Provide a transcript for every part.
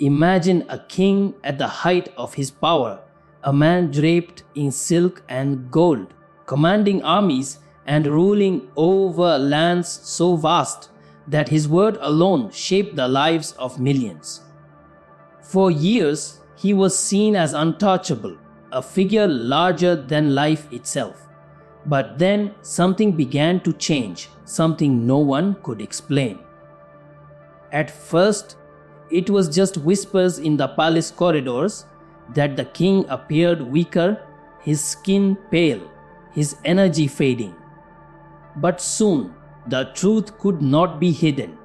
Imagine a king at the height of his power, a man draped in silk and gold, commanding armies and ruling over lands so vast that his word alone shaped the lives of millions. For years, he was seen as untouchable, a figure larger than life itself. But then something began to change, something no one could explain. At first, it was just whispers in the palace corridors that the king appeared weaker, his skin pale, his energy fading. But soon, the truth could not be hidden.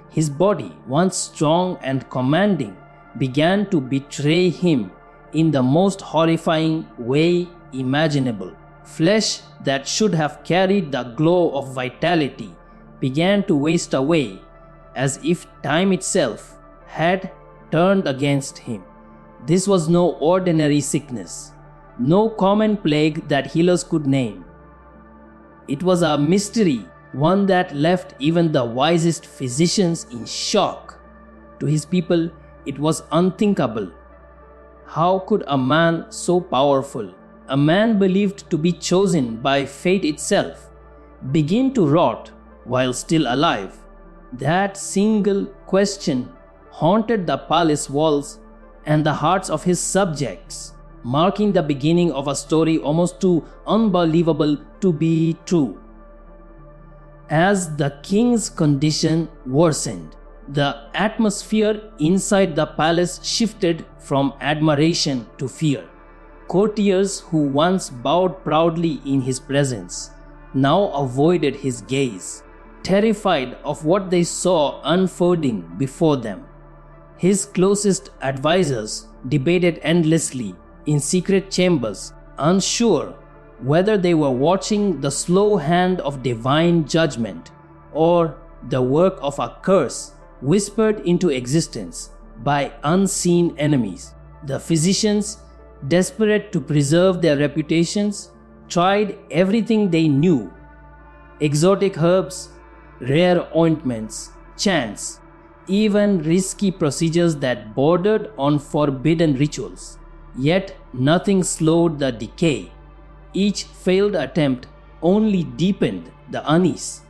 His body, once strong and commanding, began to betray him in the most horrifying way imaginable. Flesh that should have carried the glow of vitality began to waste away, as if time itself had turned against him. This was no ordinary sickness, no common plague that healers could name. It was a mystery, one that left even the wisest physicians in shock. To his people, it was unthinkable. How could a man so powerful, a man believed to be chosen by fate itself, begin to rot while still alive? That single question haunted the palace walls and the hearts of his subjects, marking the beginning of a story almost too unbelievable to be true. As the king's condition worsened, the atmosphere inside the palace shifted from admiration to fear. Courtiers who once bowed proudly in his presence now avoided his gaze, terrified of what they saw unfolding before them. His closest advisors debated endlessly in secret chambers, unsure whether they were watching the slow hand of divine judgment or the work of a curse whispered into existence by unseen enemies. The physicians, desperate to preserve their reputations, tried everything they knew: exotic herbs, rare ointments, chants, even risky procedures that bordered on forbidden rituals. Yet nothing slowed the decay. Each failed attempt only deepened the unease.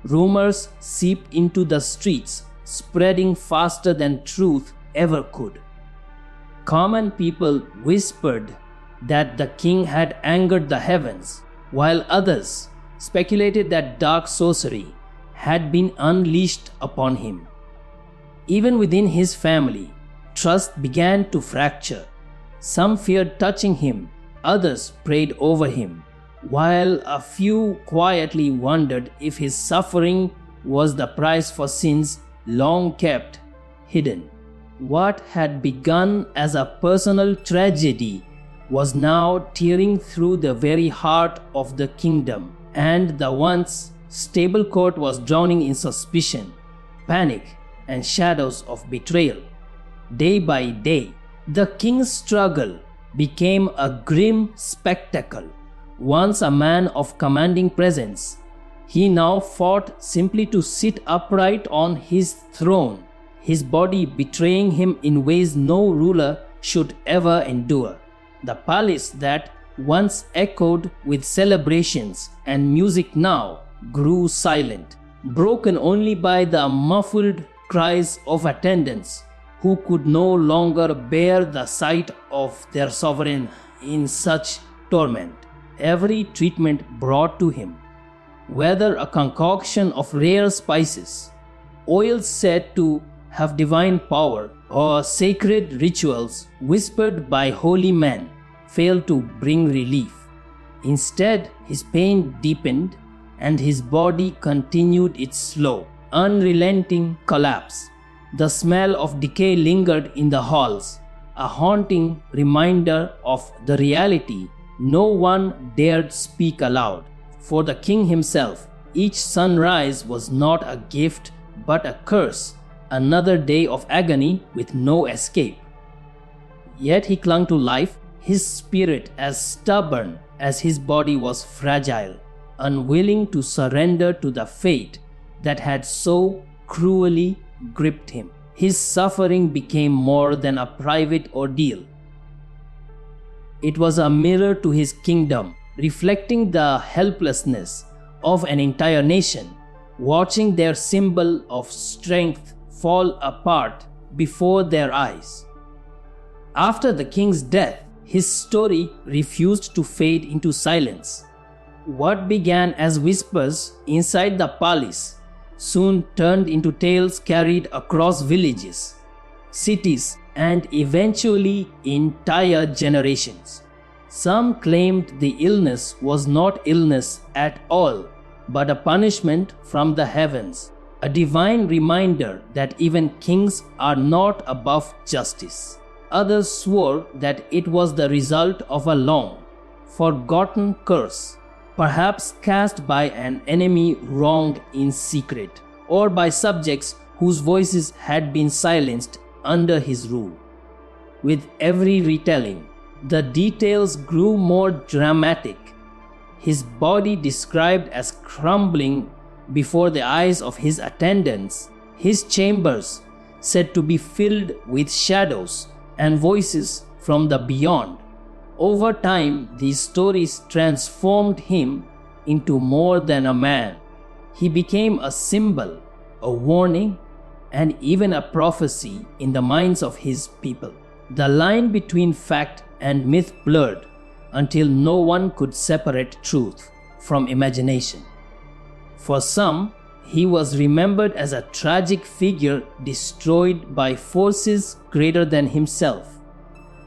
Rumors seeped into the streets, spreading faster than truth ever could. Common people whispered that the king had angered the heavens, while others speculated that dark sorcery had been unleashed upon him. Even within his family, trust began to fracture. Some feared touching him, others prayed over him, while a few quietly wondered if his suffering was the price for sins long kept hidden. What had begun as a personal tragedy was now tearing through the very heart of the kingdom, and the once stable court was drowning in suspicion, panic, and shadows of betrayal. Day by day, the king's struggle became a grim spectacle. Once a man of commanding presence, he now fought simply to sit upright on his throne, his body betraying him in ways no ruler should ever endure. The palace that once echoed with celebrations and music now grew silent, broken only by the muffled cries of attendants who could no longer bear the sight of their sovereign in such torment. Every treatment brought to him, whether a concoction of rare spices, oils said to have divine power, or sacred rituals whispered by holy men, failed to bring relief. Instead, his pain deepened and his body continued its slow, unrelenting collapse. The smell of decay lingered in the halls, a haunting reminder of the reality no one dared speak aloud. For the king himself, each sunrise was not a gift but a curse, another day of agony with no escape. Yet he clung to life, his spirit as stubborn as his body was fragile, unwilling to surrender to the fate that had so cruelly gripped him. his suffering became more than a private ordeal. It was a mirror to his kingdom, reflecting the helplessness of an entire nation, watching their symbol of strength fall apart before their eyes. After the king's death, his story refused to fade into silence. What began as whispers inside the palace soon turned into tales carried across villages, cities, and eventually entire generations. Some claimed the illness was not illness at all, but a punishment from the heavens, a divine reminder that even kings are not above justice. Others swore that it was the result of a long, forgotten curse, perhaps cast by an enemy wronged in secret, or by subjects whose voices had been silenced under his rule. With every retelling, the details grew more dramatic. His body described as crumbling before the eyes of his attendants, his chambers said to be filled with shadows and voices from the beyond. Over time, these stories transformed him into more than a man. He became a symbol, a warning, and even a prophecy in the minds of his people. The line between fact and myth blurred until no one could separate truth from imagination. For some, he was remembered as a tragic figure destroyed by forces greater than himself.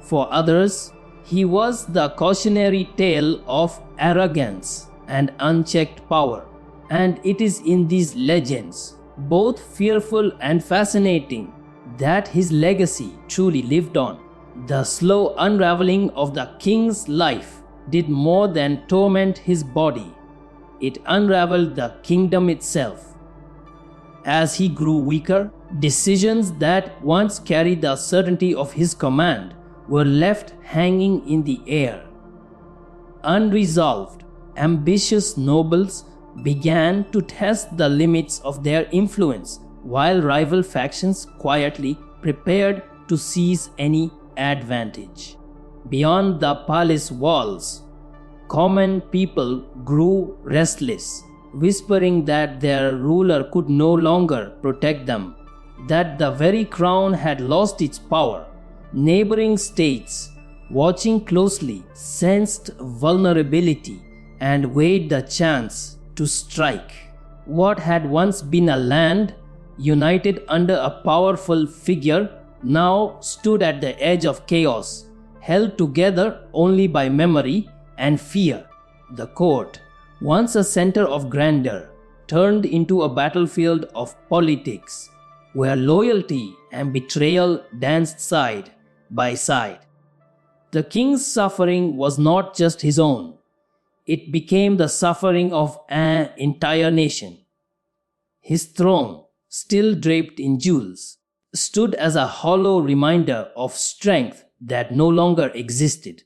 For others, he was the cautionary tale of arrogance and unchecked power. And it is in these legends, both fearful and fascinating, that his legacy truly lived on. The slow unraveling of the king's life did more than torment his body. It unraveled the kingdom itself. As he grew weaker, decisions that once carried the certainty of his command were left hanging in the air. Unresolved, ambitious nobles began to test the limits of their influence, while rival factions quietly prepared to seize any advantage. Beyond the palace walls, common people grew restless, whispering that their ruler could no longer protect them, that the very crown had lost its power. Neighboring states, watching closely, sensed vulnerability and weighed the chance to strike. What had once been a land united under a powerful figure now stood at the edge of chaos, held together only by memory and fear. The court, once a center of grandeur, turned into a battlefield of politics, where loyalty and betrayal danced side by side. The king's suffering was not just his own. It became the suffering of an entire nation. His throne, still draped in jewels, stood as a hollow reminder of strength that no longer existed.